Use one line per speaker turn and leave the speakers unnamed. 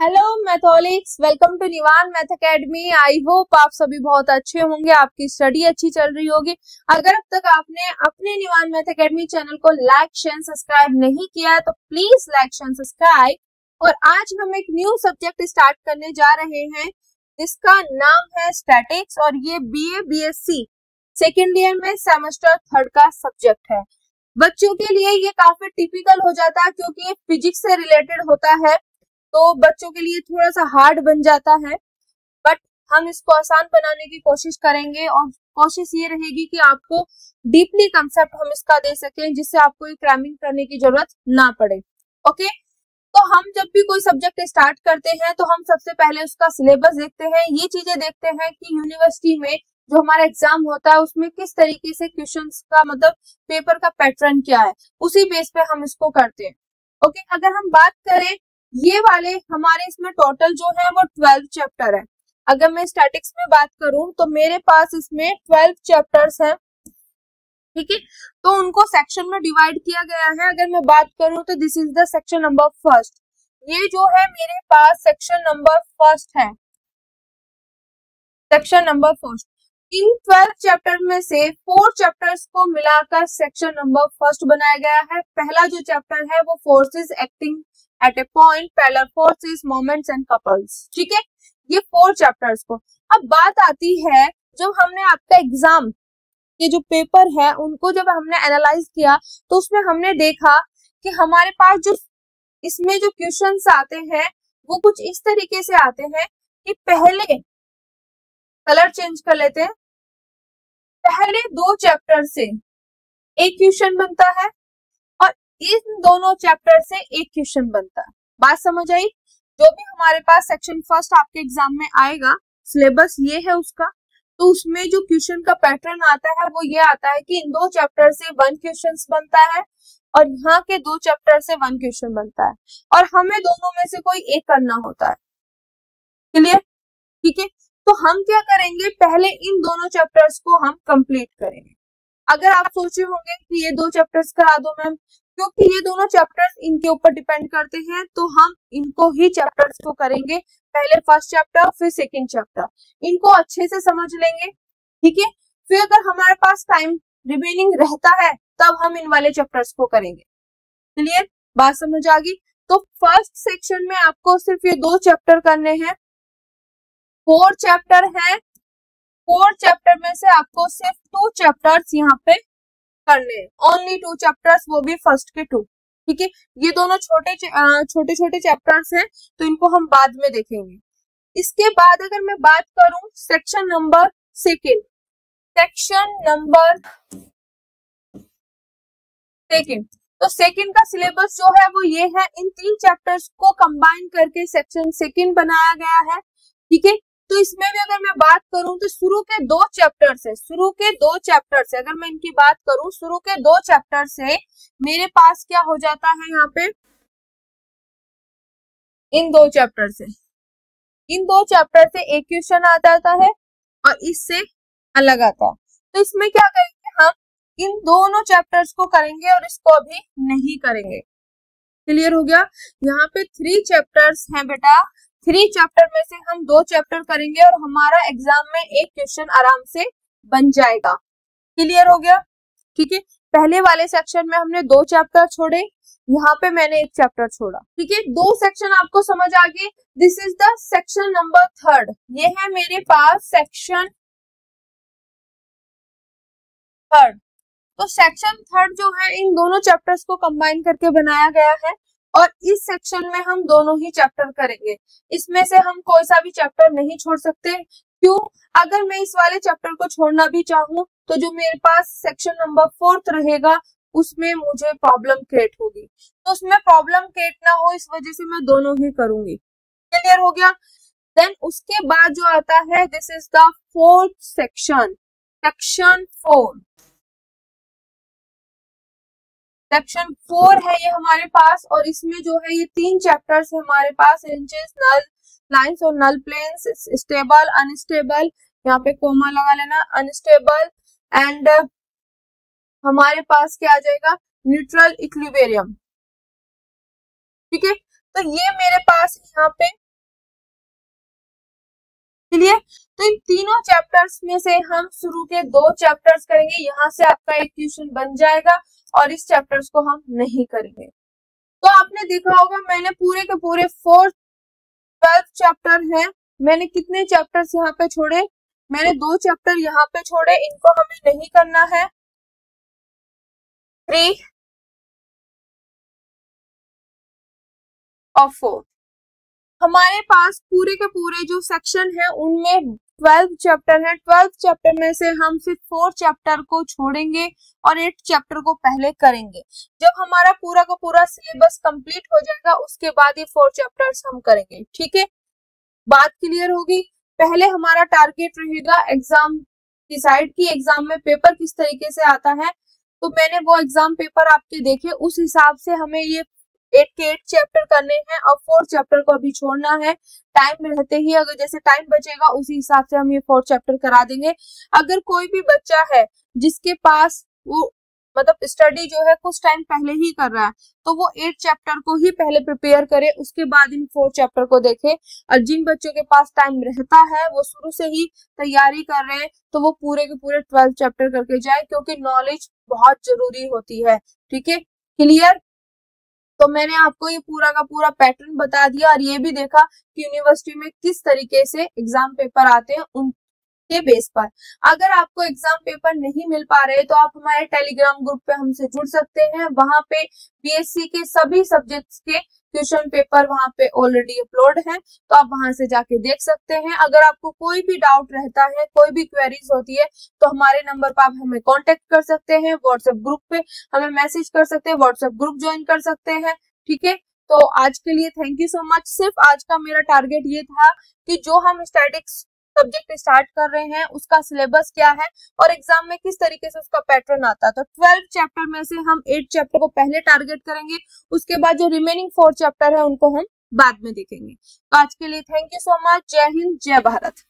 Hello Matholics, welcome to Nivan math academy. I hope आप सभी बहुत अच्छे होंगे, आपकी स्टडी अच्छी चल रही होगी। अगर अब तक आपने अपने निवान मैथ अकेडमी चैनल को लाइक शेयर सब्सक्राइब नहीं किया है तो प्लीज लाइक शेयर सब्सक्राइब। और आज हम एक न्यू सब्जेक्ट स्टार्ट करने जा रहे हैं जिसका नाम है स्टैटिक्स, और ये बीए बीएससी सेकेंड ईयर में सेमेस्टर 3 का सब्जेक्ट है। बच्चों के लिए ये काफी टिपिकल हो जाता है क्योंकि ये फिजिक्स से रिलेटेड होता है, तो बच्चों के लिए थोड़ा सा हार्ड बन जाता है, बट हम इसको आसान बनाने की कोशिश करेंगे और कोशिश ये रहेगी कि आपको डीपली कंसेप्ट हम इसका दे सकें जिससे आपको ये क्रैमिंग करने की जरूरत ना पड़े। ओके, तो हम जब भी कोई सब्जेक्ट स्टार्ट करते हैं तो हम सबसे पहले उसका सिलेबस देखते हैं, ये चीजें देखते हैं कि यूनिवर्सिटी में जो हमारा एग्जाम होता है उसमें किस तरीके से क्वेश्चंस का मतलब पेपर का पैटर्न क्या है, उसी बेस पे हम इसको करते हैं। ओके, अगर हम बात करें ये वाले हमारे इसमें टोटल जो है वो 12 चैप्टर है। अगर मैं स्टैटिक्स में बात करूं तो मेरे पास इसमें 12 चैप्टर्स हैं, ठीक है। तो उनको सेक्शन में डिवाइड किया गया है। अगर मैं बात करूं तो this is the section number first, ये जो है मेरे पास सेक्शन नंबर फर्स्ट है, सेक्शन नंबर फर्स्ट। इन 12 चैप्टर में से 4 चैप्टर्स को मिलाकर सेक्शन नंबर फर्स्ट बनाया गया है। पहला जो चैप्टर है वो forces acting at A point, parallel forces, moments and couples, ठीक है, ये 4 चैप्टर्स को। अब बात आती है जब हमने आपका एग्जाम के जो पेपर है उनको जब हमने एनालाइज किया तो उसमें हमने देखा कि हमारे पास जो इसमें जो क्वेश्चंस आते हैं वो कुछ इस तरीके से आते हैं कि पहले कलर चेंज कर लेते हैं, पहले 2 चैप्टर से एक क्वेश्चन बनता है और इन दोनों चैप्टर से एक क्वेश्चन बनता है। बात समझ आई? जो भी हमारे पास सेक्शन फर्स्ट आपके एग्जाम में आएगा, सिलेबस ये है उसका, तो उसमें जो क्वेश्चन का पैटर्न आता है वो ये आता है कि इन 2 चैप्टर से 1 क्वेश्चन बनता है और यहाँ के 2 चैप्टर से 1 क्वेश्चन बनता है और हमें दोनों में से कोई एक करना होता है। क्लियर? ठीक है, तो हम क्या करेंगे, पहले इन दोनों चैप्टर्स को हम कंप्लीट करेंगे। अगर आप सोचे होंगे कि ये 2 चैप्टर्स करा दो मैम, क्योंकि ये दोनों चैप्टर्स इनके ऊपर डिपेंड करते हैं तो हम इनको ही चैप्टर्स को करेंगे, पहले फर्स्ट चैप्टर फिर सेकंड चैप्टर, इनको अच्छे से समझ लेंगे, ठीक है। फिर अगर हमारे पास टाइम रिमेनिंग रहता है तब हम इन वाले चैप्टर्स को करेंगे। क्लियर? बात समझ आ गई? तो फर्स्ट सेक्शन में आपको सिर्फ ये 2 चैप्टर करने हैं, 4 चैप्टर है, 4 चैप्टर में से आपको सिर्फ 2 चैप्टर्स यहाँ पे करने, ओनली 2 चैप्टर्स, वो भी फर्स्ट के 2, ठीक है। ये दोनों छोटे छोटे चैप्टर्स हैं तो इनको हम बाद में देखेंगे। इसके बाद अगर मैं बात करूं section number second, section number second, तो सेकंड का सिलेबस जो है वो ये है, इन 3 चैप्टर्स को कंबाइन करके सेक्शन सेकंड बनाया गया है, ठीक है। तो इसमें भी अगर मैं बात करूं तो शुरू के 2 चैप्टर से, शुरू के 2 चैप्टर से अगर मैं इनकी बात करूं, शुरू के 2 चैप्टर से मेरे पास क्या हो जाता है यहाँ पे, इन 2 चैप्टर से, इन 2 चैप्टर से एक क्वेश्चन आ जाता है और इससे अलग आता है। तो इसमें क्या करेंगे, हम इन दोनों चैप्टर्स को करेंगे और इसको अभी नहीं करेंगे। क्लियर हो गया? यहाँ पे 3 चैप्टर्स हैं बेटा, 3 चैप्टर में से हम 2 चैप्टर करेंगे और हमारा एग्जाम में एक क्वेश्चन आराम से बन जाएगा। क्लियर हो गया? ठीक है, पहले वाले सेक्शन में हमने 2 चैप्टर छोड़े, यहाँ पे मैंने एक चैप्टर छोड़ा, ठीक है। 2 सेक्शन आपको समझ आ गए। This is the section number 3, ये है मेरे पास सेक्शन 3। तो सेक्शन 3 जो है इन दोनों चैप्टर्स को कंबाइन करके बनाया गया है और इस सेक्शन में हम दोनों ही चैप्टर करेंगे, इसमें से हम कोई सा भी चैप्टर नहीं छोड़ सकते। क्यों? अगर मैं इस वाले चैप्टर को छोड़ना भी चाहूँ तो जो मेरे पास सेक्शन नंबर 4 रहेगा उसमें मुझे प्रॉब्लम क्रिएट होगी, तो उसमें प्रॉब्लम क्रिएट ना हो इस वजह से मैं दोनों ही करूंगी। क्लियर हो गया? देन उसके बाद जो आता है this is the 4th section, section 4, section 4 है ये हमारे पास और इसमें जो है ये 3 चैप्टर्स है हमारे पास, इंचेस, नल लाइंस और नल प्लेन्स, स्टेबल, अनस्टेबल, यहाँ पे कोमा लगा लेना, अनस्टेबल, एंड हमारे पास क्या आ जाएगा, न्यूट्रल इक्विलिब्रियम, ठीक है। तो ये मेरे पास यहाँ पे क्लियर। तो इन तीनों चैप्टर्स में से हम शुरू के 2 चैप्टर्स करेंगे, यहाँ से आपका एक क्वेश्चन बन जाएगा और इस चैप्टर्स को हम नहीं करेंगे। तो आपने देखा होगा मैंने पूरे के पूरे 12 चैप्टर हैं, मैंने कितने चैप्टर्स यहाँ पे छोड़े, मैंने 2 चैप्टर यहाँ पे छोड़े, इनको हमें नहीं करना है। 3 और 4 हमारे पास पूरे के पूरे जो सेक्शन है उनमें 12 चैप्टर है। 12 चैप्टर में से हम सिर्फ 4 चैप्टर को छोड़ेंगे और 8 चैप्टर को पहले करेंगे। जब हमारा पूरा का पूरा सिलेबस कंप्लीट हो जाएगा उसके बाद ये 4 चैप्टर्स हम करेंगे। ठीक है, बात क्लियर होगी। पहले हमारा टारगेट रहेगा एग्जाम डिसाइड की एग्जाम में पेपर किस तरीके से आता है, तो मैंने वो एग्जाम पेपर आपके देखे, उस हिसाब से हमें ये 8 के 8 चैप्टर करने हैं और 4 चैप्टर को अभी छोड़ना है। टाइम रहते ही अगर जैसे टाइम बचेगा उसी हिसाब से हम ये 4 चैप्टर करा देंगे। अगर कोई भी बच्चा है जिसके पास वो मतलब स्टडी जो है कुछ टाइम पहले ही कर रहा है तो वो 8 चैप्टर को ही पहले प्रिपेयर करे, उसके बाद इन 4 चैप्टर को देखे। और जिन बच्चों के पास टाइम रहता है वो शुरू से ही तैयारी कर रहे हैं तो वो पूरे के पूरे 12 चैप्टर करके जाए, क्योंकि नॉलेज बहुत जरूरी होती है। ठीक है, क्लियर। तो मैंने आपको ये पूरा का पूरा पैटर्न बता दिया और ये भी देखा कि यूनिवर्सिटी में किस तरीके से एग्जाम पेपर आते हैं उनके बेस पर। अगर आपको एग्जाम पेपर नहीं मिल पा रहे तो आप हमारे टेलीग्राम ग्रुप पे हमसे जुड़ सकते हैं। वहां पे बीएससी के सभी सब्जेक्ट्स के क्वेश्चन पेपर वहां पे ऑलरेडी अपलोड है, तो आप वहां से जाके देख सकते हैं। अगर आपको कोई भी डाउट रहता है, कोई भी क्वेरीज होती है तो हमारे नंबर पर आप हमें कांटेक्ट कर सकते हैं, व्हाट्सएप ग्रुप पे हमें मैसेज कर सकते हैं, व्हाट्सएप ग्रुप ज्वाइन कर सकते हैं। ठीक है, तो आज के लिए थैंक यू सो मच। सिर्फ आज का मेरा टारगेट ये था कि जो हम स्टैटिक्स सब्जेक्ट स्टार्ट कर रहे हैं उसका सिलेबस क्या है और एग्जाम में किस तरीके से उसका पैटर्न आता है। तो 12 चैप्टर में से हम 8 चैप्टर को पहले टारगेट करेंगे, उसके बाद जो रिमेनिंग 4 चैप्टर है उनको हम बाद में देखेंगे। तो आज के लिए थैंक यू सो मच। जय हिंद, जय भारत।